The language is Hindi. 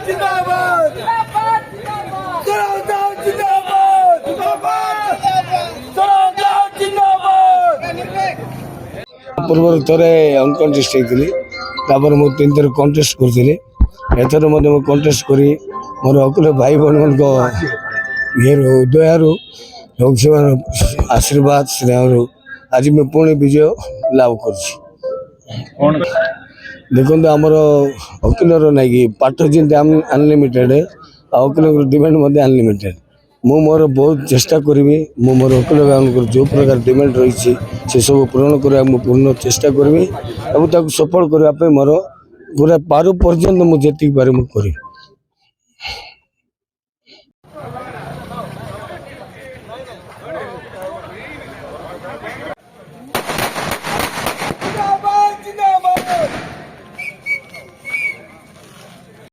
जिंदाबाद जिंदाबाद पूर्व थे अनकंटेस्ट होती मुझे 3 थर कंटेस्ट करी एथर कंटेस्ट कर मोर अकुल भाई बहन मान ये दयारू आशीर्वाद स्नेह आज मैं पुणी विजय लाभ कर देखो आमर वकिलर ना कि पाठ जमी अनलिमिटेड वकिल डिमांड अनलिमिटेड मु मोर बहुत चेष्टा करी मु मोर वकिल भाई जो प्रकार डिमांड रही से सब पूरण करने पूर्ण चेष्टा करी सफल करने मोर पूरा पारु पर्यंत मुझे पारे मुझे करी।